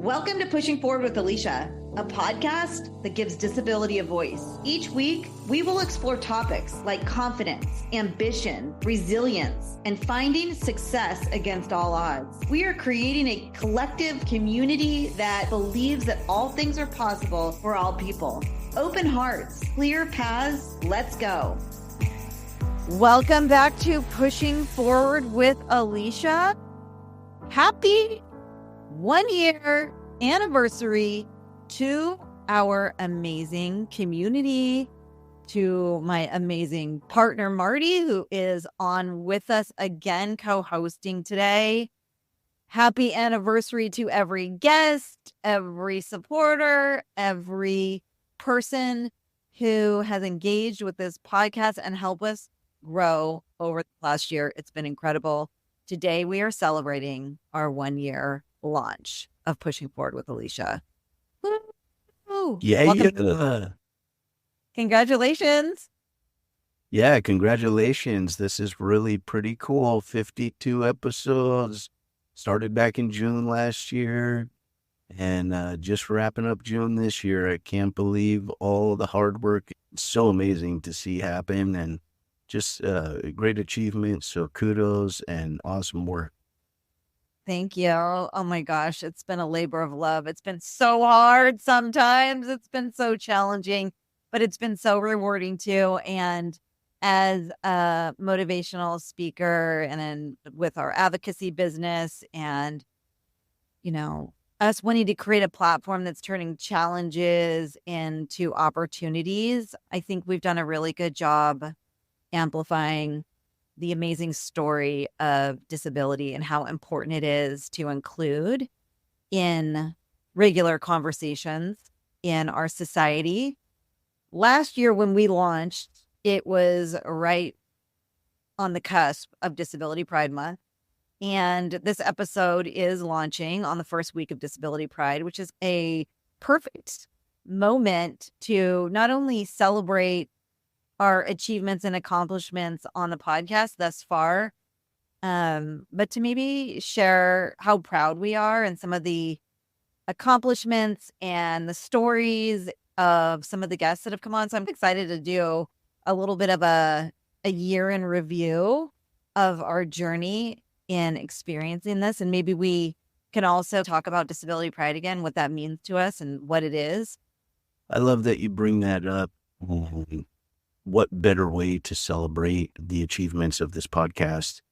Welcome to Pushing Forward with Alycia, a podcast that gives disability a voice. Each week, we will explore topics like confidence, ambition, resilience, and finding success against all odds. We are creating a collective community that believes that all things are possible for all people. Open hearts, clear paths, let's go. Welcome back to Pushing Forward with Alycia. Happy 1 year anniversary to our amazing community, to my amazing partner, Marty, who is on with us again, co-hosting today. Happy anniversary to every guest, every supporter, every person who has engaged with this podcast and helped us grow over the last year. It's been incredible. Today, we are celebrating our 1 year launch of Pushing Forward with Alycia. Woo! Yeah. Congratulations. Yeah, congratulations. This is really pretty cool. 52 episodes. Started back in June last year and just wrapping up June this year. I can't believe all the hard work. It's so amazing to see happen and just a great achievement. So kudos and awesome work. Thank you. Oh my gosh, it's been a labor of love. It's been so hard sometimes. It's been so challenging, but it's been so rewarding too. And as a motivational speaker and then with our advocacy business and, you know, us wanting to create a platform that's turning challenges into opportunities, I think we've done a really good job amplifying the amazing story of disability and how important it is to include in regular conversations in our society. Last year when we launched, it was right on the cusp of Disability Pride Month. And this episode is launching on the first week of Disability Pride, which is a perfect moment to not only celebrate our achievements and accomplishments on the podcast thus far, but to maybe share how proud we are and some of the accomplishments and the stories of some of the guests that have come on. So I'm excited to do a little bit of a year in review of our journey in experiencing this. And maybe we can also talk about Disability Pride again, what that means to us and what it is. I love that you bring that up. What better way to celebrate the achievements of this podcast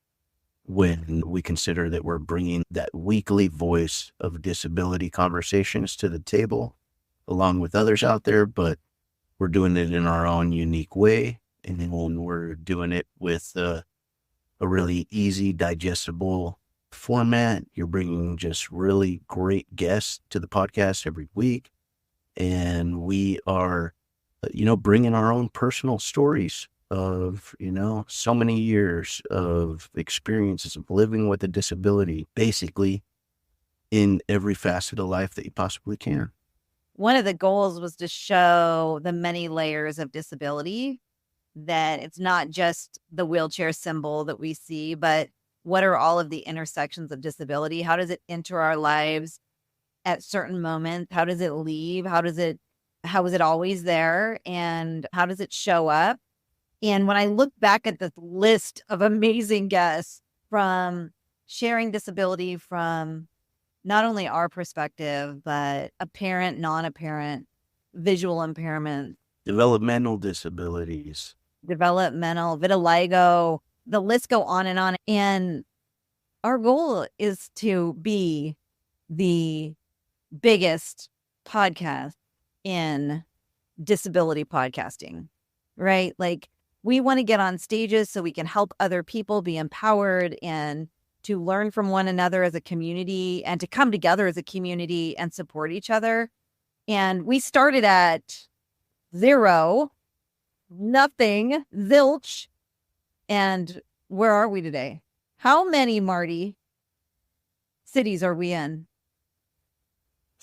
when we consider that we're bringing that weekly voice of disability conversations to the table along with others out there, but we're doing it in our own unique way. And then when we're doing it with a really easy, digestible format, you're bringing just really great guests to the podcast every week. And we are bringing our own personal stories of, so many years of experiences of living with a disability, basically in every facet of life that you possibly can. One of the goals was to show the many layers of disability, that it's not just the wheelchair symbol that we see, but what are all of the intersections of disability? How does it enter our lives at certain moments? How does it leave? How is it always there? And how does it show up? And when I look back at this list of amazing guests from sharing disability from not only our perspective, but apparent, non-apparent, visual impairment, developmental disabilities, developmental, vitiligo, the list go on. And our goal is to be the biggest podcast in disability podcasting, right? Like, we want to get on stages so we can help other people be empowered and to learn from one another as a community and to come together as a community and support each other. And we started at 0, nothing, zilch. And where are we today? How many, Marty, cities are we in?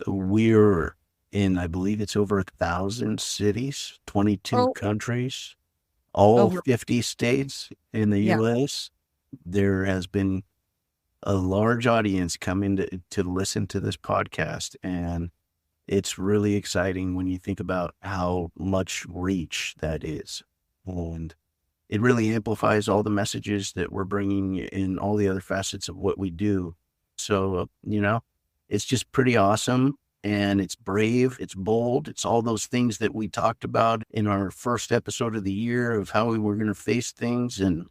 We're in, I believe it's over 1,000 cities, 22 countries, all 50 states in the U.S. There has been a large audience coming to listen to this podcast. And it's really exciting when you think about how much reach that is. And it really amplifies all the messages that we're bringing in all the other facets of what we do. So, it's just pretty awesome. And it's brave, it's bold, it's all those things that we talked about in our first episode of the year of how we were going to face things. And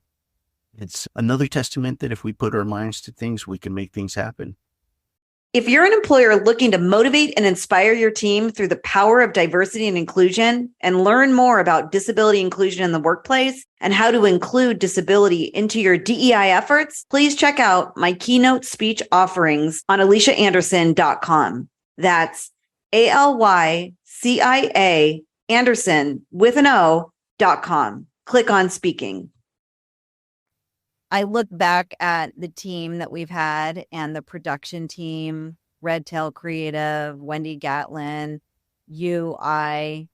it's another testament that if we put our minds to things, we can make things happen. If you're an employer looking to motivate and inspire your team through the power of diversity and inclusion, and learn more about disability inclusion in the workplace and how to include disability into your DEI efforts, please check out my keynote speech offerings on AlyciaAnderson.com. That's ALYCIA Anderson with an O.com. Click on speaking. I look back at the team that we've had and the production team, Red Tail Creative, Wendy Gatlin, we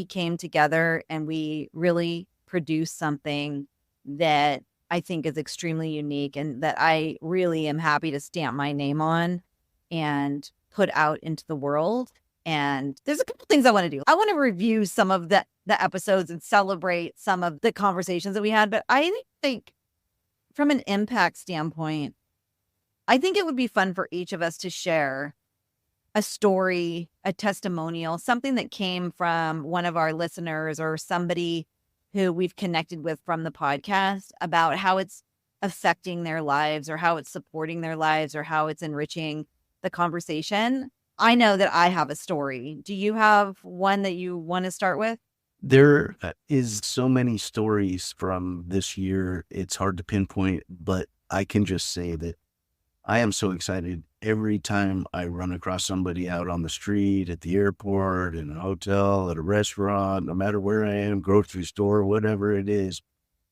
came together and we really produced something that I think is extremely unique and that I really am happy to stamp my name on and put out into the world. And there's a couple things I want to do. I want to review some of the episodes and celebrate some of the conversations that we had. But I think from an impact standpoint, I think it would be fun for each of us to share a story, a testimonial, something that came from one of our listeners or somebody who we've connected with from the podcast about how it's affecting their lives or how it's supporting their lives or how it's enriching the conversation. I know that I have a story. Do you have one that you want to start with? There is so many stories from this year. It's hard to pinpoint, but I can just say that I am so excited every time I run across somebody out on the street, at the airport, in a hotel, at a restaurant, no matter where I am, grocery store, whatever it is.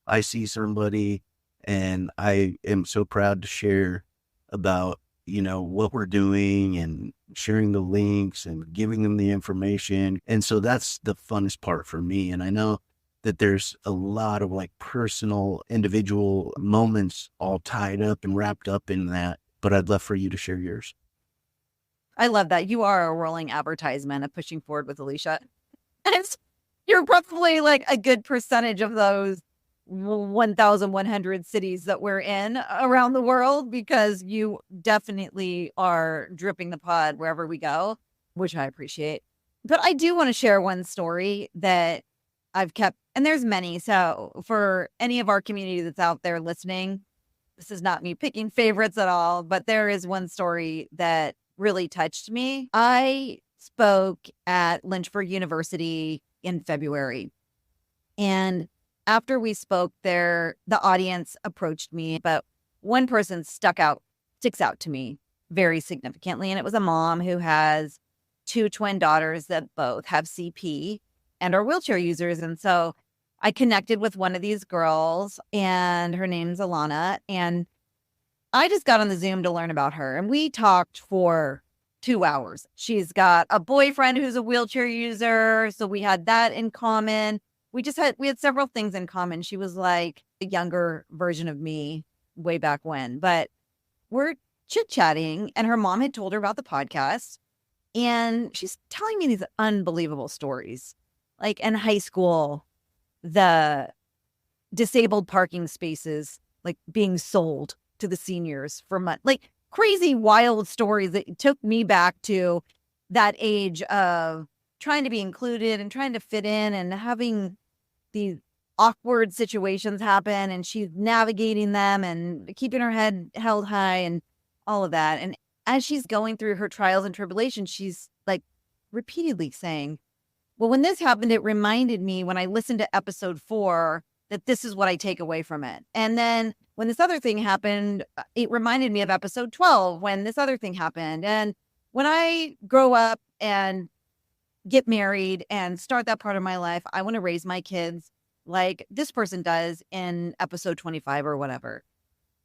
I see somebody and I am so proud to share about what we're doing and sharing the links and giving them the information. And so that's the funnest part for me. And I know that there's a lot of personal, individual moments all tied up and wrapped up in that. But I'd love for you to share yours. I love that. You are a rolling advertisement of Pushing Forward with Alycia. And you're probably a good percentage of those 1,100 cities that we're in around the world, because you definitely are dripping the pod wherever we go, which I appreciate. But I do want to share one story that I've kept, and there's many. So for any of our community that's out there listening, this is not me picking favorites at all, but there is one story that really touched me. I spoke at Lynchburg University in February, and after we spoke there, the audience approached me, but one person sticks out to me very significantly. And it was a mom who has 2 twin daughters that both have CP and are wheelchair users. And so I connected with one of these girls, and her name's Alana. And I just got on the Zoom to learn about her. And we talked for 2 hours. She's got a boyfriend who's a wheelchair user. So we had that in common. We had several things in common. She was like a younger version of me way back when, but we're chit-chatting, and her mom had told her about the podcast, and she's telling me these unbelievable stories. Like in high school, the disabled parking spaces being sold to the seniors for money, crazy wild stories that took me back to that age of trying to be included and trying to fit in and having these awkward situations happen, and she's navigating them and keeping her head held high and all of that. And as she's going through her trials and tribulations, she's repeatedly saying, well, when this happened, it reminded me when I listened to episode 4 that this is what I take away from it. And then when this other thing happened, it reminded me of episode 12 when this other thing happened. And when I grow up and get married and start that part of my life, I want to raise my kids like this person does in episode 25 or whatever.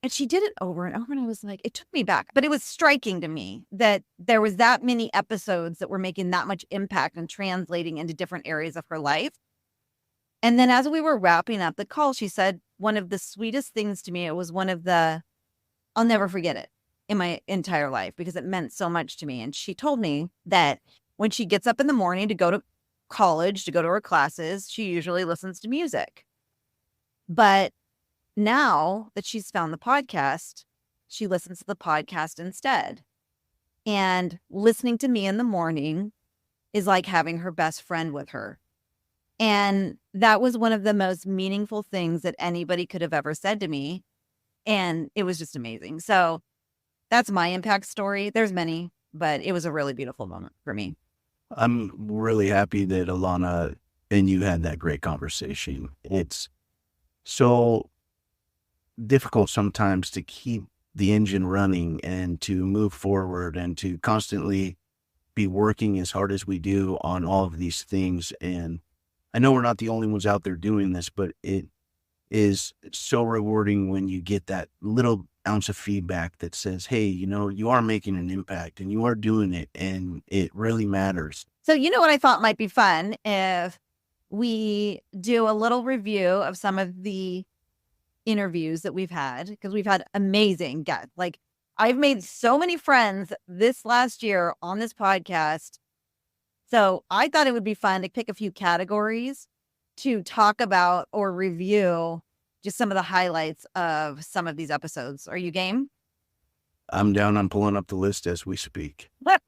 And she did it over and over. And I was like, it took me back. But it was striking to me that there was that many episodes that were making that much impact and translating into different areas of her life. And then as we were wrapping up the call, she said one of the sweetest things to me. It was one of the I'll never forget it in my entire life because it meant so much to me. And she told me that when she gets up in the morning to go to college, to go to her classes, she usually listens to music. But now that she's found the podcast, she listens to the podcast instead. And listening to me in the morning is like having her best friend with her. And that was one of the most meaningful things that anybody could have ever said to me. And it was just amazing. So that's my impact story. There's many, but it was a really beautiful moment for me. I'm really happy that Alana and you had that great conversation. It's so difficult sometimes to keep the engine running and to move forward and to constantly be working as hard as we do on all of these things. And I know we're not the only ones out there doing this, but it is so rewarding when you get that little ounce of feedback that says, hey, you are making an impact and you are doing it and it really matters. So you know what I thought might be fun if we do a little review of some of the interviews that we've had, because we've had amazing guests. Like, I've made so many friends this last year on this podcast. So I thought it would be fun to pick a few categories to talk about or review just some of the highlights of some of these episodes. Are you game? I'm down. I'm pulling up the list as we speak. Let's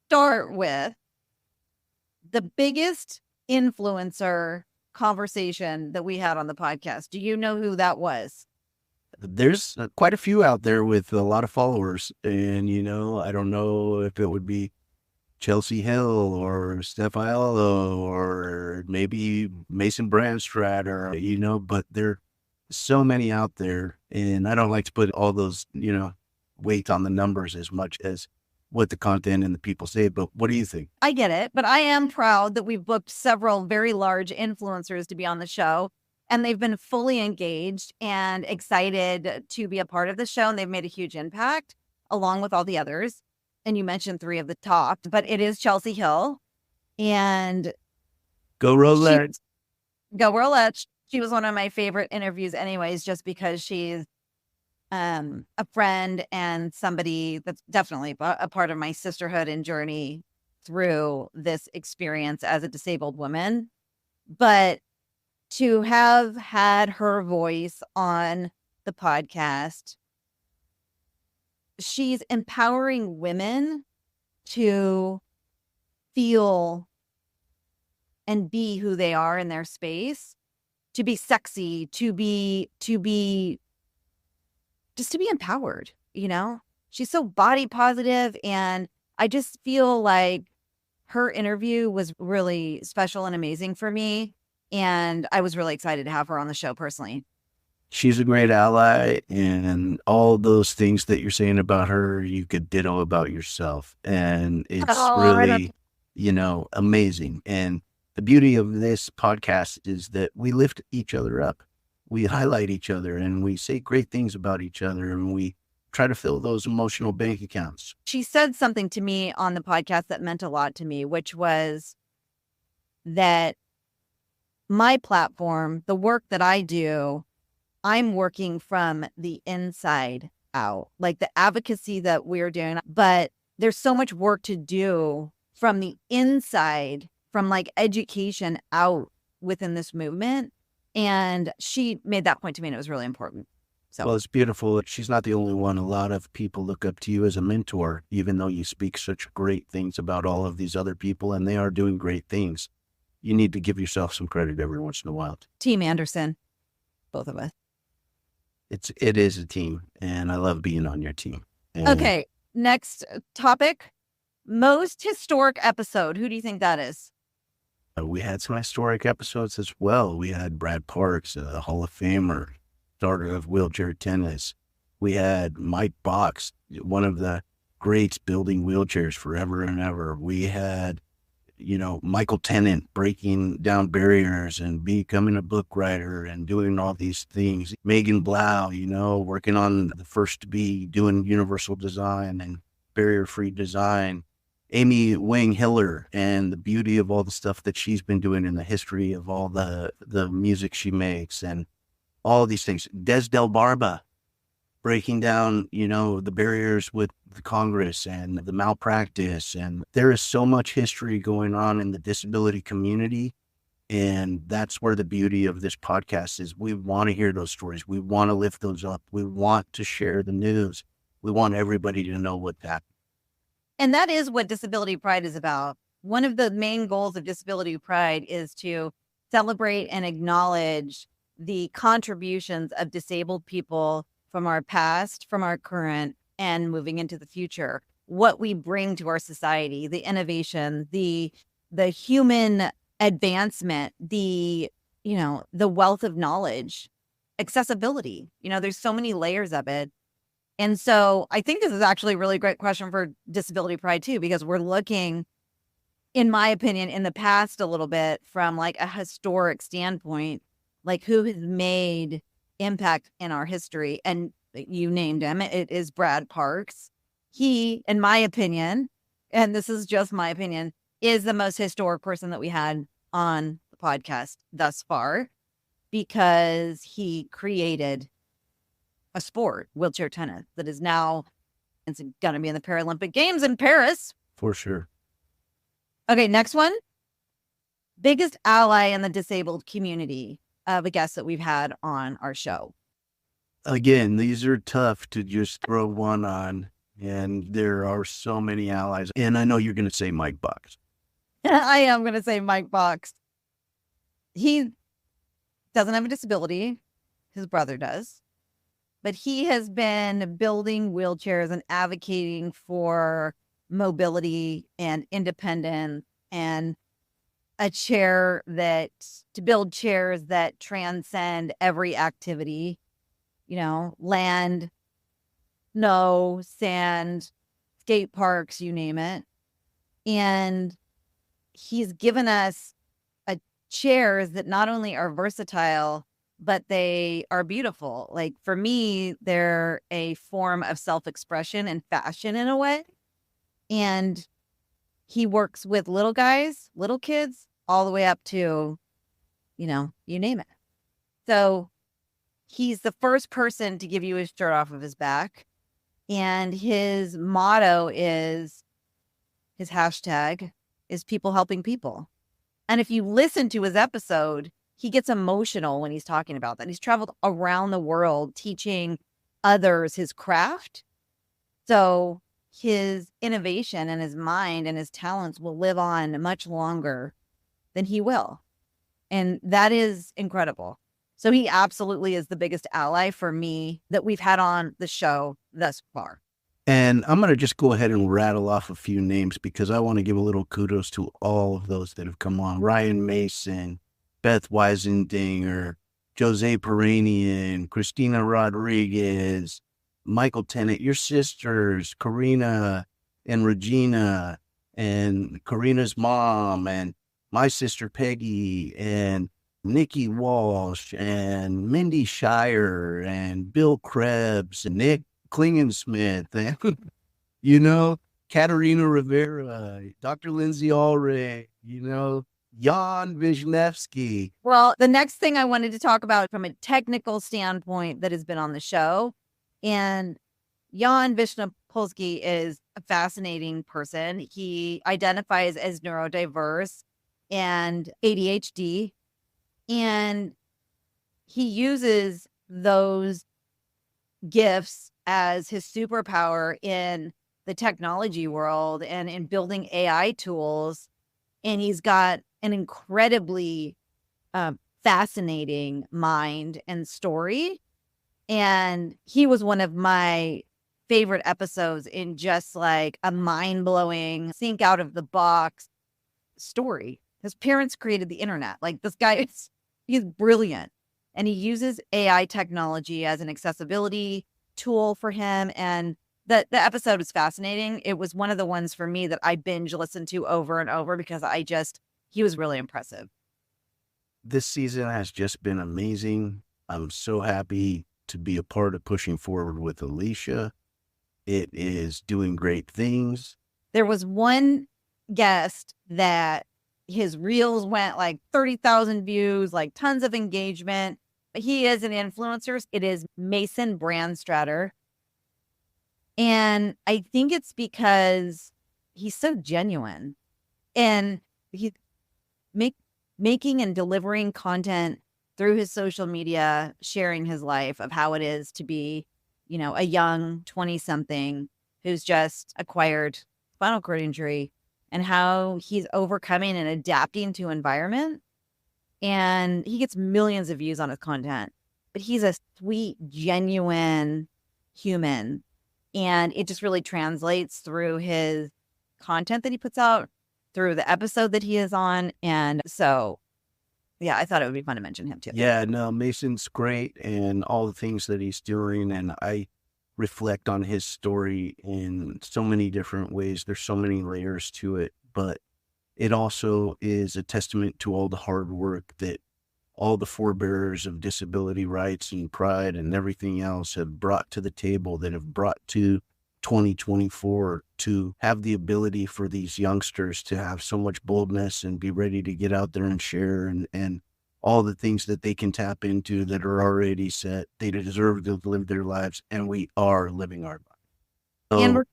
start with the biggest influencer conversation that we had on the podcast. Do you know who that was? There's quite a few out there with a lot of followers. And, I don't know if it would be Chelsea Hill or Steph Aiello or maybe Mason Branstad or, but there are so many out there. And I don't like to put all those, weight on the numbers as much as what the content and the people say. But what do you think? I get it. But I am proud that we've booked several very large influencers to be on the show. And they've been fully engaged and excited to be a part of the show. And they've made a huge impact along with all the others. And you mentioned three of the top, but it is Chelsea Hill. And Go Rolettes. Go Rolettes. She was one of my favorite interviews anyways, just because she's a friend and somebody that's definitely a part of my sisterhood and journey through this experience as a disabled woman. But to have had her voice on the podcast, she's empowering women to feel and be who they are in their space, to be sexy, to be just to be empowered, She's so body positive, and I just feel like her interview was really special and amazing for me, and I was really excited to have her on the show personally. She's a great ally, and all those things that you're saying about her, you could ditto about yourself. And it's really, amazing. And the beauty of this podcast is that we lift each other up. We highlight each other and we say great things about each other, and we try to fill those emotional bank accounts. She said something to me on the podcast that meant a lot to me, which was that my platform, the work that I do, I'm working from the inside out, like the advocacy that we're doing. But there's so much work to do from the inside, from like education out within this movement. And she made that point to me, and it was really important. So, well, it's beautiful. She's not the only one. A lot of people look up to you as a mentor, even though you speak such great things about all of these other people, and they are doing great things. You need to give yourself some credit every once in a while. Team Anderson, both of us. It is a team, and I love being on your team. And okay, next topic. Most historic episode. Who do you think that is? We had some historic episodes as well. We had Brad Parks, a Hall of Famer, starter of wheelchair tennis. We had Mike Box, one of the greats building wheelchairs forever and ever. We had, Michael Tennant breaking down barriers and becoming a book writer and doing all these things. Megan Blau, working on the first to be doing universal design and barrier-free design. Amy Wang Hiller and the beauty of all the stuff that she's been doing in the history of all the music she makes and all of these things. Des Del Barba, breaking down, the barriers with the Congress and the malpractice. And there is so much history going on in the disability community. And that's where the beauty of this podcast is. We want to hear those stories. We want to lift those up. We want to share the news. We want everybody to know what that. And that is what Disability Pride is about. One of the main goals of Disability Pride is to celebrate and acknowledge the contributions of disabled people from our past, from our current, and moving into the future. What we bring to our society, the innovation, the human advancement, the wealth of knowledge, accessibility. There's so many layers of it. And so I think this is actually a really great question for Disability Pride too, because we're looking, in my opinion, in the past a little bit from like a historic standpoint, like who has made impact in our history. And you named him. It is Brad Parks. He, in my opinion, and this is just my opinion, is the most historic person that we had on the podcast thus far, because he created a sport, wheelchair tennis, that is now, it's going to be in the Paralympic Games in Paris. For sure. Okay, next one. Biggest ally in the disabled community of a guest that we've had on our show. Again, these are tough to just throw one on, and there are so many allies. And I know you're going to say Mike Box. I am going to say Mike Box. He doesn't have a disability. His brother does. But he has been building wheelchairs and advocating for mobility and independence, and to build chairs that transcend every activity, land, snow, sand, skate parks, you name it. And he's given us chairs that not only are versatile, but they are beautiful. Like for me, they're a form of self-expression and fashion in a way. And he works with little guys, little kids, all the way up to, you name it. So he's the first person to give you his shirt off of his back. And his motto is, his hashtag is people helping people. And if you listen to his episode, he gets emotional when he's talking about that. He's traveled around the world teaching others his craft. So his innovation and his mind and his talents will live on much longer than he will. And that is incredible. So he absolutely is the biggest ally for me that we've had on the show thus far. And I'm going to just go ahead and rattle off a few names because I want to give a little kudos to all of those that have come on. Ryan Mason, Beth Weisendinger, Jose Peranian, Christina Rodriguez, Michael Tennant, your sisters, Karina and Regina, and Karina's mom, and my sister Peggy, and Nikki Walsh, and Mindy Shire, and Bill Krebs, and Nick Klingensmith, and, Katerina Rivera, Dr. Lindsay Ulrich, Jan Wisniewski. Well, the next thing I wanted to talk about from a technical standpoint that has been on the show, and Jan Wisniewski is a fascinating person. He identifies as neurodiverse and ADHD, and he uses those gifts as his superpower in the technology world and in building AI tools. And he's got an incredibly fascinating mind and story. And he was one of my favorite episodes in just like a mind-blowing, think out of the box story. His parents created the internet. Like this guy, he's brilliant. And he uses AI technology as an accessibility tool for him. And the episode was fascinating. It was one of the ones for me that I binge listened to over and over because he was really impressive. This season has just been amazing. I'm so happy to be a part of pushing forward with Alycia. It is doing great things. There was one guest that his reels went like 30,000 views, like tons of engagement. He is an influencer. It is Mason Branstad. And I think it's because he's so genuine, and he's making and delivering content through his social media, sharing his life of how it is to be, a young 20-something who's just acquired spinal cord injury, and how he's overcoming and adapting to environment. And he gets millions of views on his content, but he's a sweet, genuine human. And it just really translates through his content that he puts out, through the episode that he is on. And so, yeah, I thought it would be fun to mention him too. Yeah, no, Mason's great and all the things that he's doing. And I reflect on his story in so many different ways. There's so many layers to it, but it also is a testament to all the hard work that all the forebearers of disability rights and pride and everything else have brought to the table, that have brought to 2024 to have the ability for these youngsters to have so much boldness and be ready to get out there and share and all the things that they can tap into that are already set. They deserve to live their lives, and we are living our lives. And we're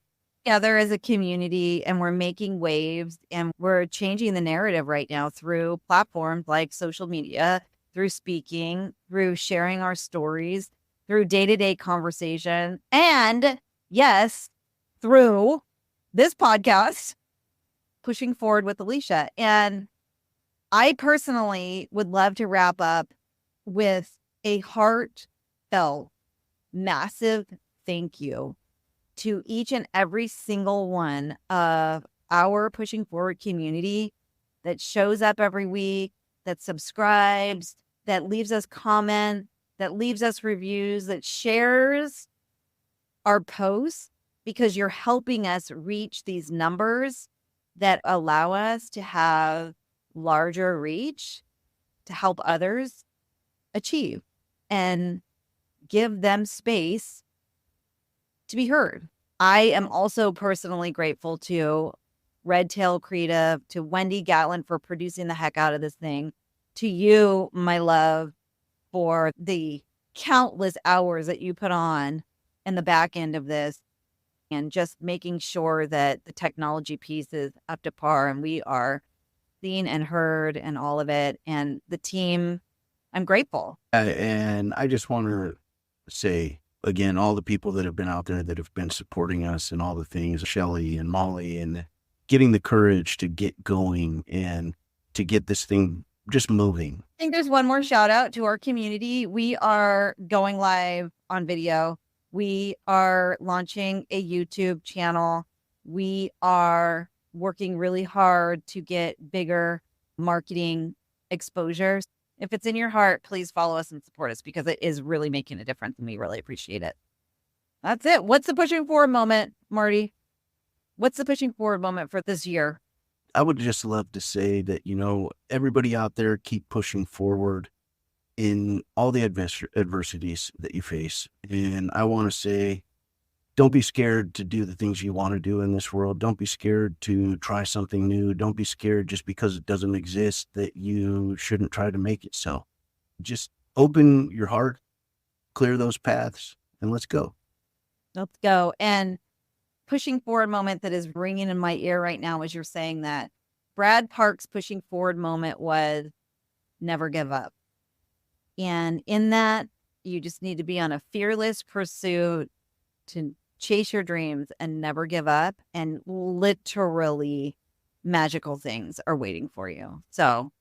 together as a community, and we're making waves, and we're changing the narrative right now through platforms like social media, through speaking, through sharing our stories, through day-to-day conversation, and yes, through this podcast, Pushing Forward with Alycia. And I personally would love to wrap up with a heartfelt, massive thank you to each and every single one of our Pushing Forward community that shows up every week, that subscribes, that leaves us comments, that leaves us reviews, that shares our posts, because you're helping us reach these numbers that allow us to have larger reach to help others achieve and give them space to be heard. I am also personally grateful to Red Tail Creative, to Wendy Gatlin for producing the heck out of this thing, to you, my love, for the countless hours that you put on in the back end of this, and just making sure that the technology piece is up to par and we are seen and heard and all of it. And the team, I'm grateful. And I just want to say again, all the people that have been out there that have been supporting us and all the things, Shelly and Molly, and getting the courage to get going and to get this thing just moving. I think there's one more shout out to our community. We are going live on video. We are launching a YouTube channel. We are working really hard to get bigger marketing exposure. If it's in your heart, please follow us and support us, because it is really making a difference and we really appreciate it. That's it. What's the pushing forward moment, Marty? What's the pushing forward moment for this year? I would just love to say that, everybody out there, keep pushing forward in all the adversities that you face. And I want to say, don't be scared to do the things you want to do in this world. Don't be scared to try something new. Don't be scared just because it doesn't exist that you shouldn't try to make it so. Just open your heart, clear those paths, and let's go. Let's go. And pushing forward moment that is ringing in my ear right now as you're saying that, Brad Park's pushing forward moment was never give up. And in that, you just need to be on a fearless pursuit to chase your dreams and never give up. And literally magical things are waiting for you. So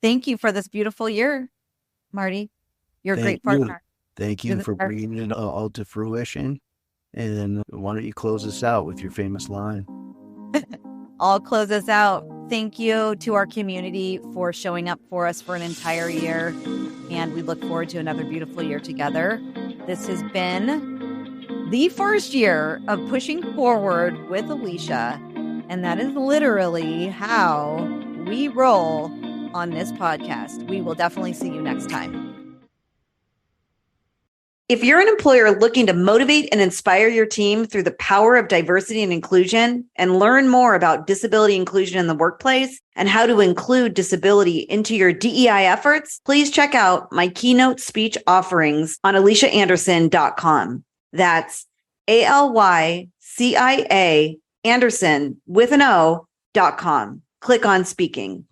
thank you for this beautiful year, Marty. You're a great partner. Thank you for bringing it all to fruition. And why don't you close us out with your famous line? I'll close us out. Thank you to our community for showing up for us for an entire year. And we look forward to another beautiful year together. This has been the first year of Pushing Forward with Alycia. And that is literally how we roll on this podcast. We will definitely see you next time. If you're an employer looking to motivate and inspire your team through the power of diversity and inclusion, and learn more about disability inclusion in the workplace and how to include disability into your DEI efforts, please check out my keynote speech offerings on AlyciaAnderson.com. That's Alycia Anderson with an O.com. Click on speaking.